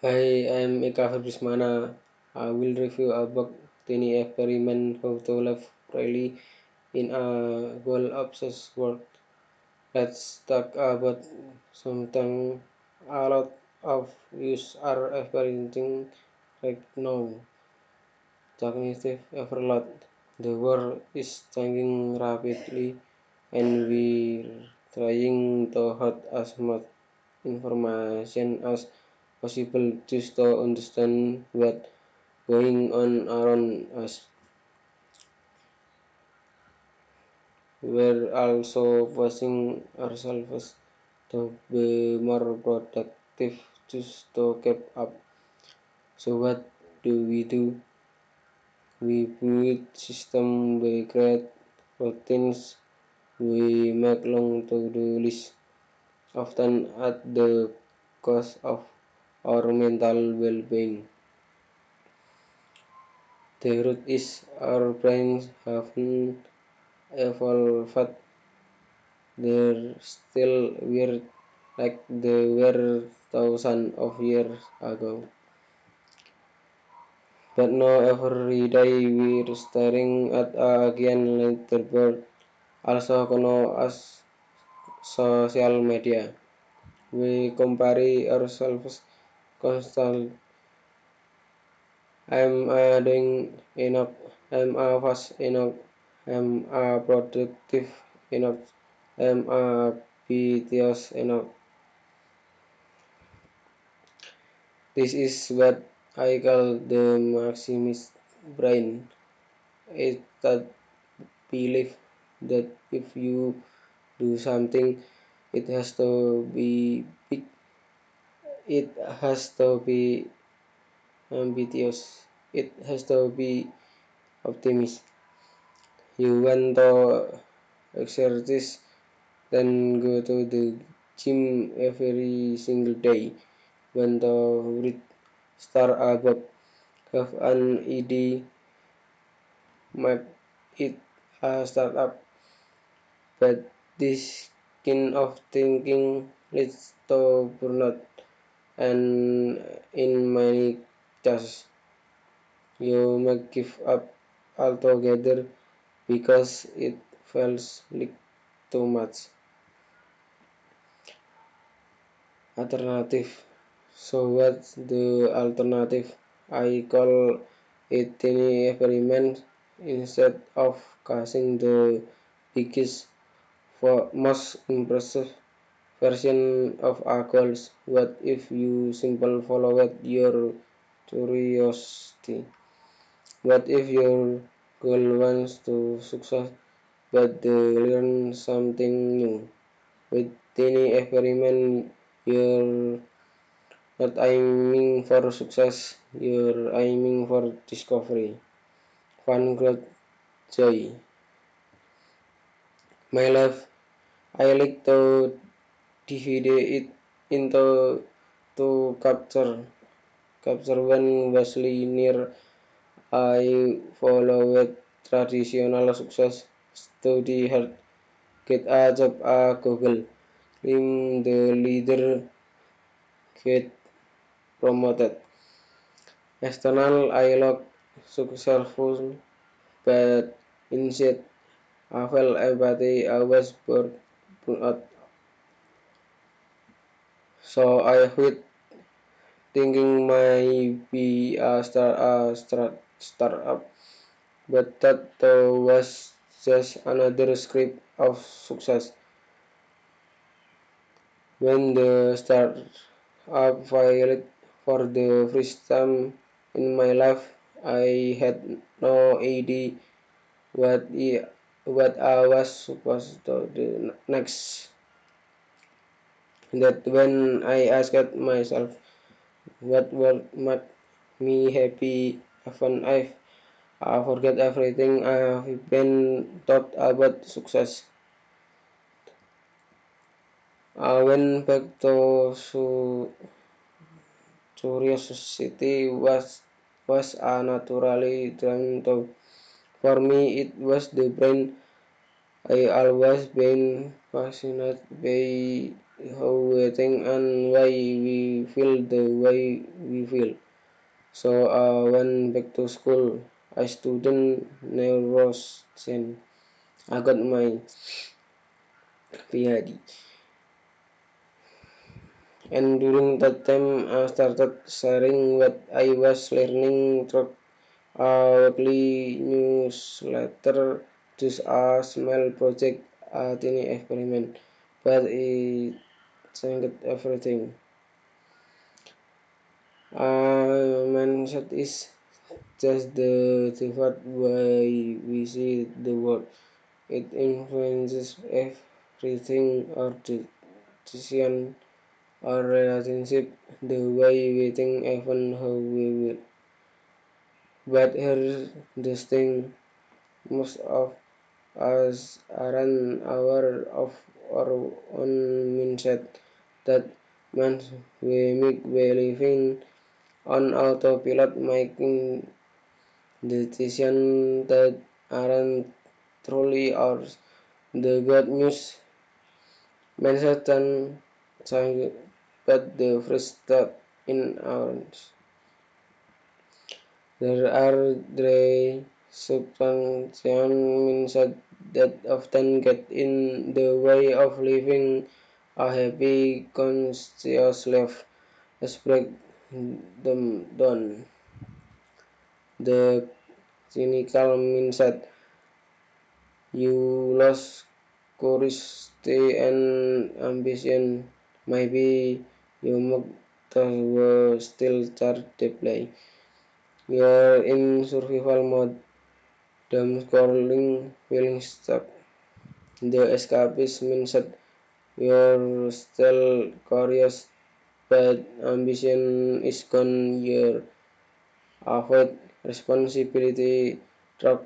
Hi, I'm Eka Fabrismana. I will review a book tiny experiment how to live freely in a goal-obsessed world. Let's talk about something a lot of us are experiencing right now. Cognitive overload. The world is changing rapidly and we're trying to hold as much information as possible just to understand what's going on around us. We're also forcing ourselves to be more productive just to keep up. So what do? We build system, we create routines, we make long to-do lists, often at the cost of our mental well-being. The root is our brains haven't evolved. They're still weird like they were thousands of years ago. But now every day we're staring at a again leaderboard, also known as social media. We compare ourselves constantly. Am I doing enough? Am I fast enough? Am I productive enough? Am I ambitious enough? This is what I call the Maximist brain. It's that belief that if you do something, it has to be big, it has to be ambitious, it has to be optimist. You want to exercise, then go to the gym every single day. Want to read, start a book, have an idea, make it a startup. But this kind of thinking leads to burnout, and in many cases, you may give up altogether because it feels like too much. Alternative. So what's the alternative? I call it tiny experiment instead of casting the biggest for most impressive version of our goals. What if you simply followed your curiosity? What if your goal wants to succeed but they learn something new? With tiny experiment, you're not aiming for success, you're aiming for discovery, fun, growth, joy. My life, I like to divide it into two capture one was linear. I followed traditional success, study hard, get a job at Google, climb the leader, get promoted. External, I look successful, but inside I felt empathy. I was burnt out, so I quit thinking maybe startup, but that was just another script of success. When the startup failed for the first time in my life, I had no idea what what I was supposed to do next. That when I asked myself what would make me happy, often I forget everything I've been taught about success. I went back to curiosity was a naturally drawn to. For me, it was the brain. I always been fascinated by how we think and why we feel the way we feel. So when back to school, I student neuroscience. I got my PhD, and during that time I started sharing what I was learning through a weekly newsletter, just a small project, a tiny experiment, but it changed everything. Mindset is just the default way we see the world. It influences everything, our decision, our relationship, the way we think, even how we will. But here's the thing: most of us aren't aware of our own mindset. That means we make believing on autopilot, making decisions that aren't truly ours. The good news: mindset can change, but the first step in ours. There are dry substances mindset that often get in the way of living a happy, conscious life. Let's break them down. The cynical mindset: you lost curiosity and ambition. Maybe you might still charge the play. You're in survival mode, dumb scrolling, feeling stuck. The escapist mindset: you're still curious, but ambition is gone. You avoid responsibility, drug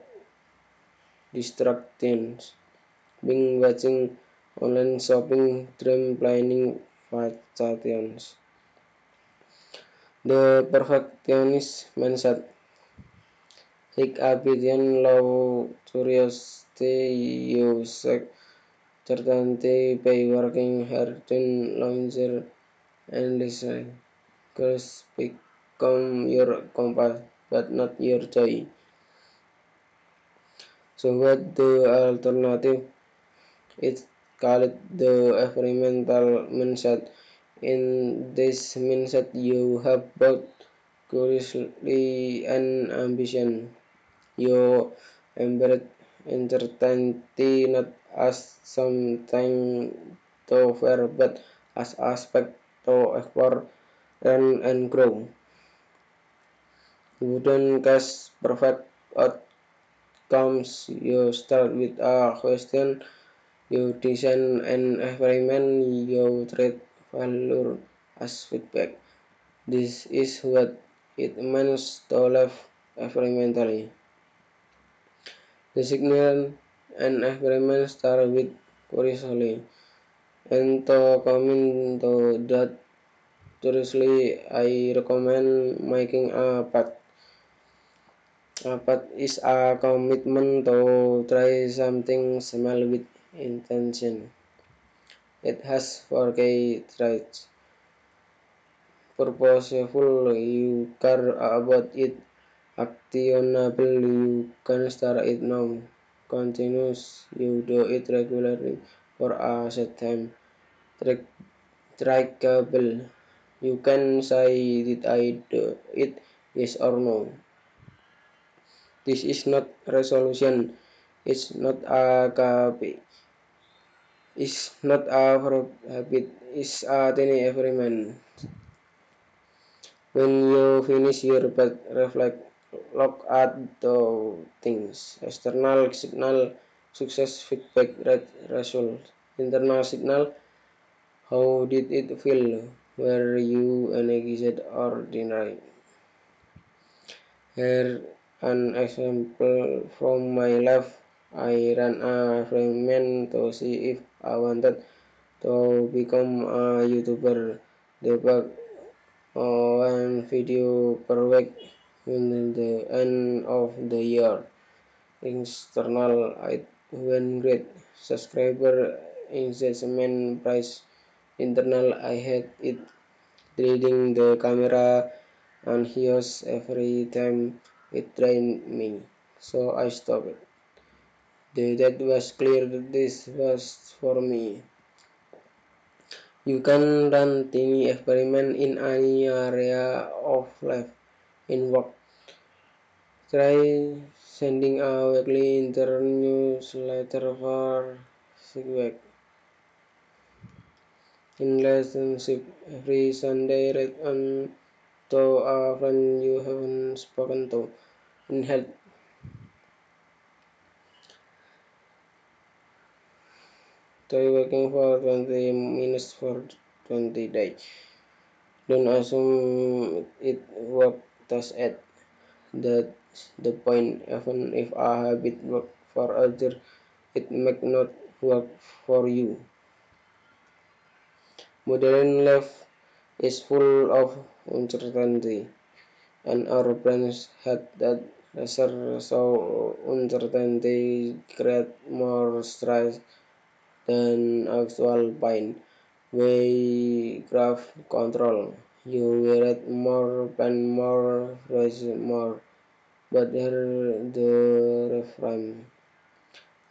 distractions, being watching online shopping, dream planning, vacations. The perfectionist mindset: high ambition, low curiosity, you seek certainty by working hard in longer and design. Goals become your compass, but not your joy. So what the alternative? It's called the experimental mindset. In this mindset, you have both curiosity and ambition. You embrace uncertainty not as something to fear, but as aspect to explore, learn, and grow. You don't cast perfect outcomes. You start with a question. You design an experiment. You treat failure as feedback. This is what it means to live experimentally. The signal and experiment start with curiosity, and to come into that seriously, I recommend making a pact. A pact is a commitment to try something small with intention. It has four key traits: purposeful, you care about it; actionable, you can start it now; continuous, you do it regularly for a set time; trackable, you can say, did I do it, yes or no. This is not resolution. It's not a KP. It's not a habit. It's a tiny experiment. When you finish your path, reflect, look at the things: external signal, success, feedback, result; internal signal, how did it feel? Were you energized or denied? Here an example from my life. I ran a experiment to see if I wanted to become a YouTuber. The bug, one video per week in the end of the year. External, I went great. Subscriber, engagement, price. internal. I hate it reading the camera and hears every time it drained me. So I stopped it. That was clear that this was for me. You can run tiny experiment in any area of life. In work, try sending a weekly intern newsletter for feedback. In relationship, every Sunday write on to a friend you haven't spoken to. In health, try working for 20 minutes for 20 days. Don't assume it works. Test it. That's the point. Even if a habit works for others, it may not work for you. Modern life is full of uncertainty, and our brains had that research so uncertainty create more stress than actual pain. We graph control. You read more, plan more, raise more. But here the reframe.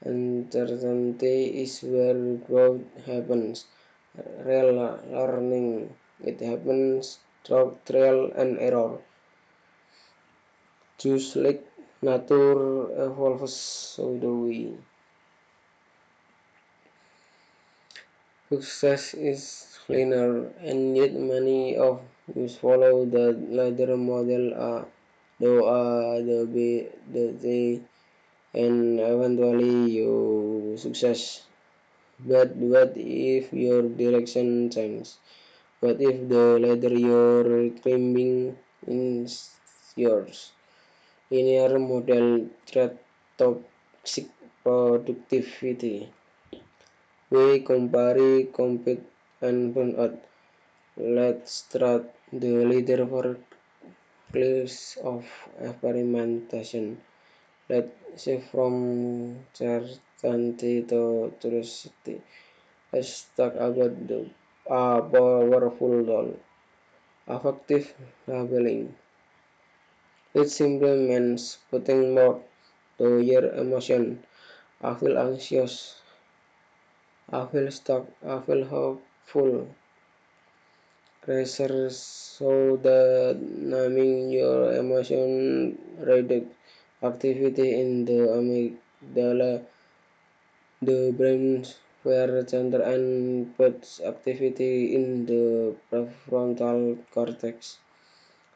Uncertainty is where growth happens. Real learning, it happens through trial and error. Just like nature evolves, so do we. Success is linear, and yet many of us follow the latter model, the and eventually you success. But what if your direction changes? What if the ladder you're climbing is yours? Linear model threat toxic productivity. We compare, compete, and burn out. Let's start the leader for class of experimentation. Let's shift from certainty to curiosity. Let's talk about the powerful tool, affective labeling. It simply means putting more to your emotion. I feel anxious, I feel stuck, I feel hopeful. Research so that naming your emotion reduce activity in the amygdala, the brain's where center, and puts activity in the prefrontal cortex,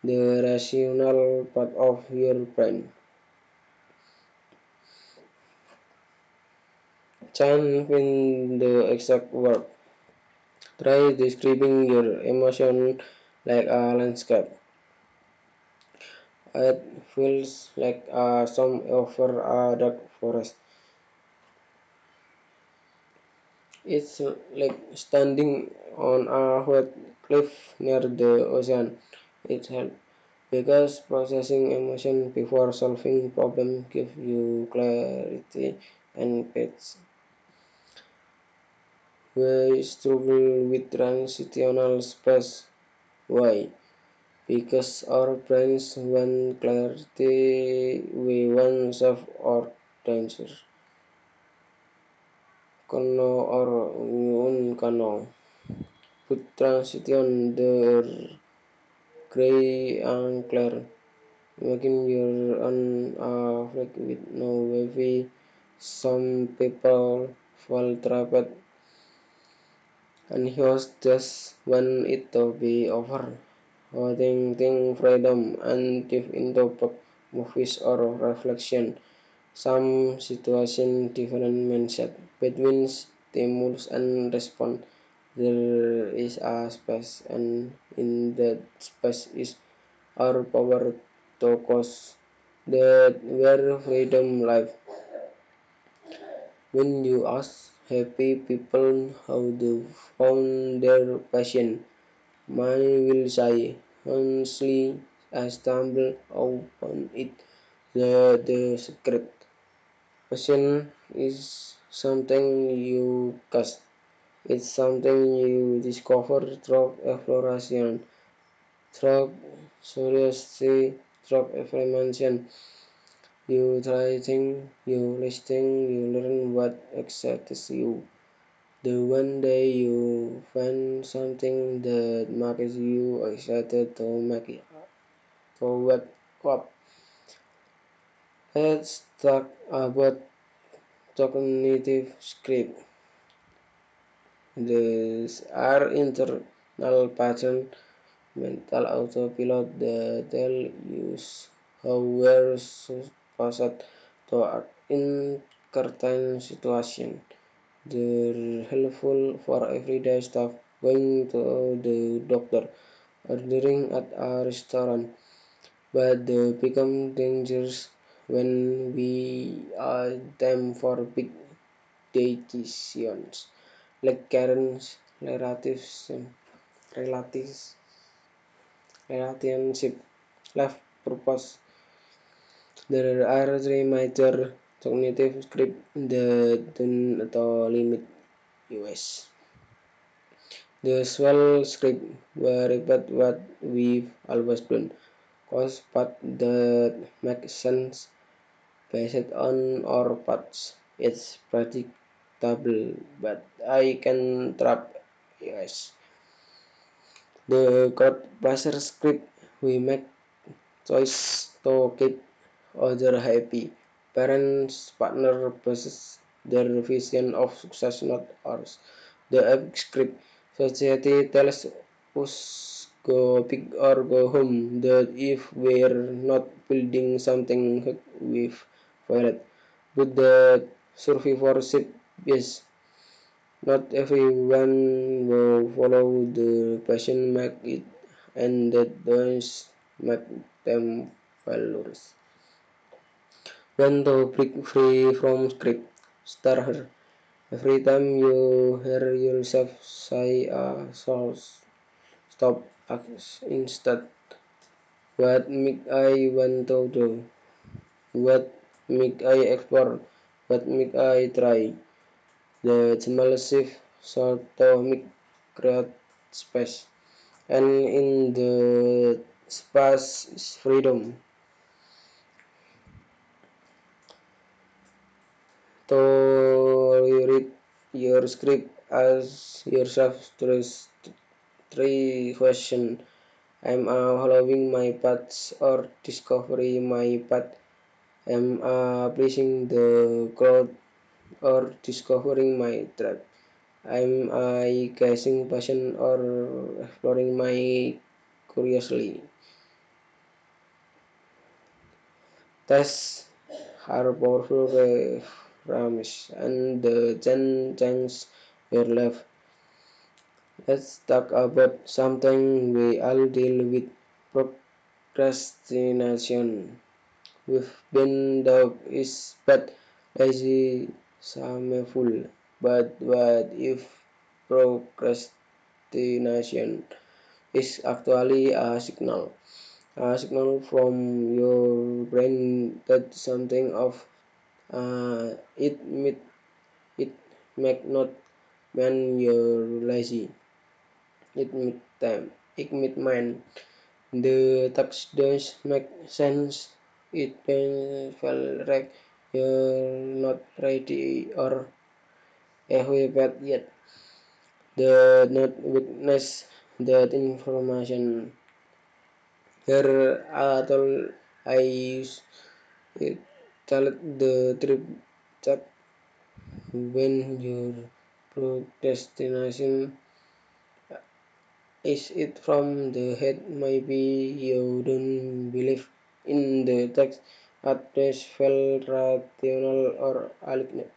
the rational part of your brain. Change in the exact word. Try describing your emotion like a landscape. It feels like some over a dark forest. It's like standing on a wet cliff near the ocean. It helps because processing emotion before solving problem gives you clarity and peace. We struggle with transitional space. Why? Because our brains want clarity, we want safe or danger. Kono or un kano. Put transition the gray and clear. Imagine you're on a flight with no Wi-Fi. Some people fall trapped and heroes just want it to be over. Holding thing freedom and deep into pop movies or reflection. Some situation different mindset between stimulus and response. There is a space, and in that space is our power to cause that where freedom life. When you ask happy people how they found their passion, many will say, honestly, I stumbled upon it. The secret passion is something you cast. It's something you discover through exploration, through curiosity, through experimentation. You try things, you listen, you learn what excites you. The one day you find something that makes you excited to make it to wake up. Let's talk about cognitive script. These are internal patterns, mental autopilot that tell you how we're supposed to act in certain situations. They're helpful for everyday stuff, going to the doctor, ordering at a restaurant, but they become dangerous when we are them for big decisions like Karen's relatives, relationship, life purpose. There are three major cognitive scripts that do not limit us. The swell script will repeat what we've always done, cause path that makes sense based on our paths. It's predictable, but I can trap us. The code passer script we make choice to keep other happy. Parents, partner versus their vision of success, not ours. The epic script society tells us go big or go home. That if we're not building something we've failed. But the survivorship is not everyone will follow the passion make it, and that does make them failures. When to break free from script, start her. Every time you hear yourself say so stop instead. What make I want to do? What make I explore? What make I try? The small shift sort of make create space. And in the space is freedom to read your script as yourself three questions. Am I following my paths or discovering my path? Am I pleasing the crowd or discovering my tribe? Am I guessing passion or exploring my curiously? Tests are powerful reframes and the change your life. Let's talk about something we all deal with, procrastination. We've been dog is bad, lazy, shameful. But what if procrastination is actually a signal from your brain that something of it make not when you're lazy. It make time. It make mind. The text does make sense. It can feel like you're not ready or equipped yet. The not witness that information. Here at all I use it tell the trip check when your procrastination is it from the head maybe you don't believe in the text at first felt rational or aligned.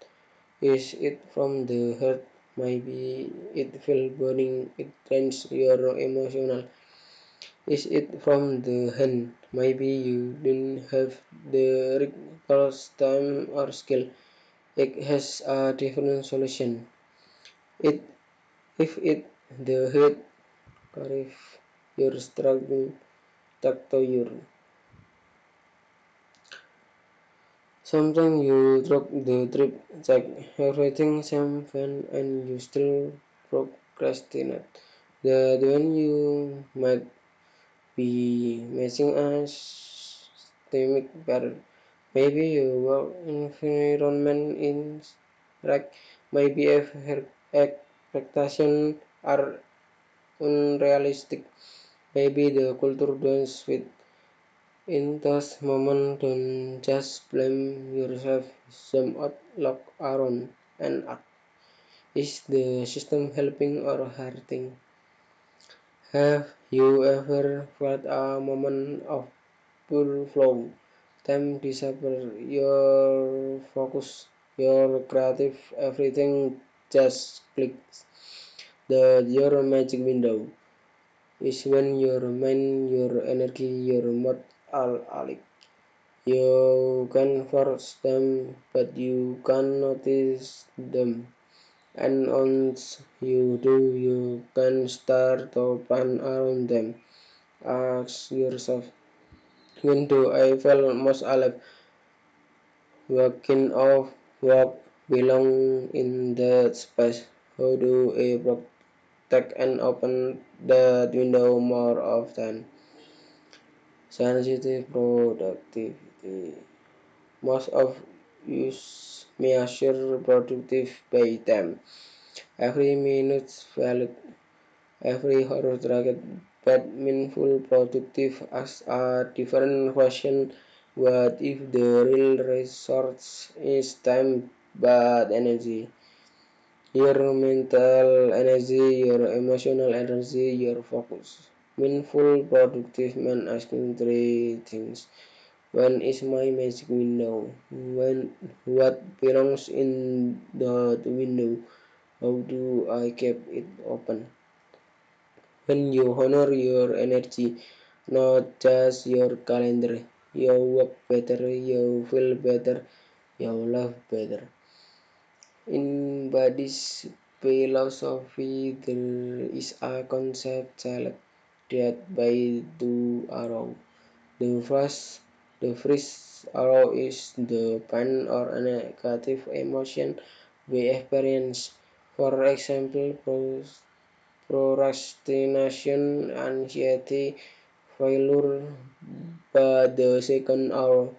Is it from the heart? Maybe it feels burning, it drains your emotional. Is it from the hand? Maybe you didn't have the recall time or skill. It has a different solution. It if it the head or if you're struggling talk to your sometimes you drop the trip check everything same fun and you still procrastinate. That when you might be missing a systemic barrier. Maybe your work environment is right. Maybe expectations are unrealistic. Maybe the culture don't fit. In those moments, don't just blame yourself. Some look around and ask, is the system helping or hurting? Have you ever felt a moment of pure flow? Time disappear, your focus, your creative, everything just clicks. Your magic window is when your mind, your energy, your mood all alive. You can force them, but you can notice them. And once you do, you can start to plan around them. Ask yourself, when do I feel most alive? Working of work belong in that space. How do I protect and open that window more often? Sensitive productivity. Most of us measure productive by time. Every minute valid, every hour tracked, but meaningful productive as a different question. What if the real resource is time but energy? Your mental energy, your emotional energy, your focus. Meaningful productive man asking three things. When is my magic window? When what belongs in the window? How do I keep it open? When you honor your energy, not just your calendar, you work better, you feel better, you love better. In Buddhist philosophy, there is a concept called death by two arrows. The first arrow is the pain or a negative emotion we experience. For example, procrastination, anxiety, failure. But the second arrow,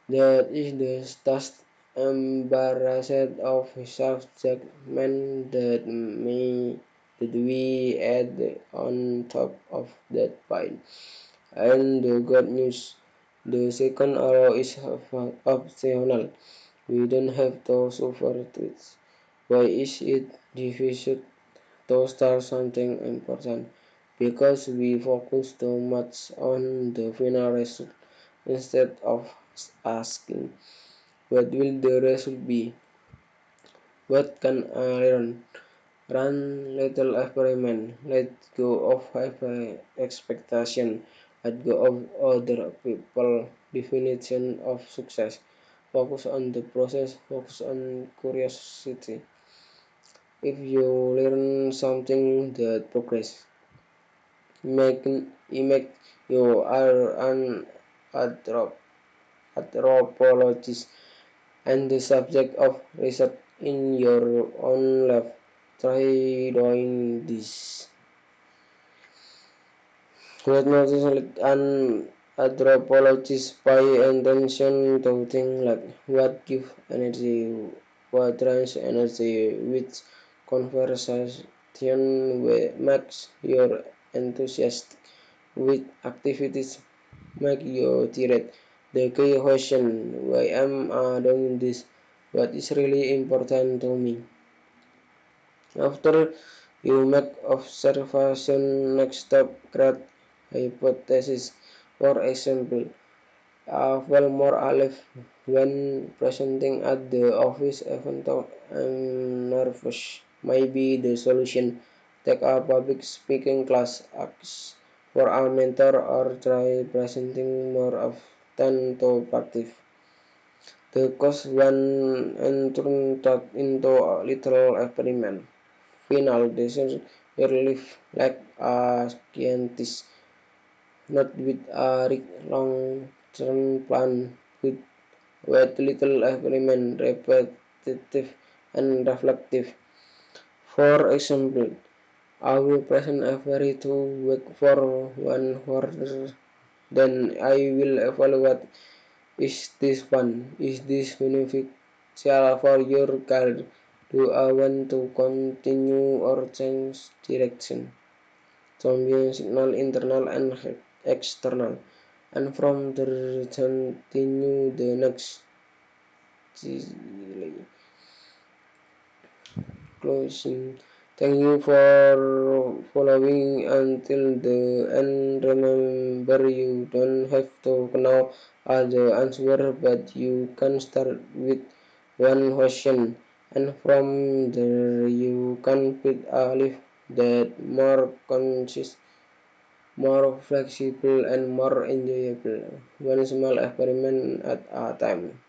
that is the task embarrassed of self-judgment that we add on top of that pain. And the good news, the second arrow is optional. We don't have to suffer it. Why is it difficult to start something important? Because we focus too much on the final result instead of asking, what will the result be? What can I learn? Run little experiment. Let go of expectation. Let go of other people definition of success. Focus on the process. Focus on curiosity. If you learn something that progress, make you are an anthropologist and the subject of research in your own life. Try doing this. Let notice like an anthropologist pay attention to things like what gives energy, what drains energy, which conversation makes your enthusiastic, which activities make you tired. The key question, why am I doing this? What is really important to me? After you make observation, next step, create hypothesis. For example, I feel more alive when presenting at the office even though I'm nervous. Maybe the solution, take a public speaking class, ask for a mentor or try presenting more often to practice. The cost one and turn that into a little experiment. Final decision relief like a scientist, not with a long-term plan, with little experiment, repetitive and reflective. For example, I will present a very to week for 1 hour, then I will evaluate, is this fun? Is this beneficial for your career? Do I want to continue or change direction? Combine signal internal and external, and from there continue the next closing. Thank you for following until the end. Remember, you don't have to know all the answer, but you can start with one question, and from there you can build a life that more consist, more flexible, and more enjoyable. One small experiment at a time.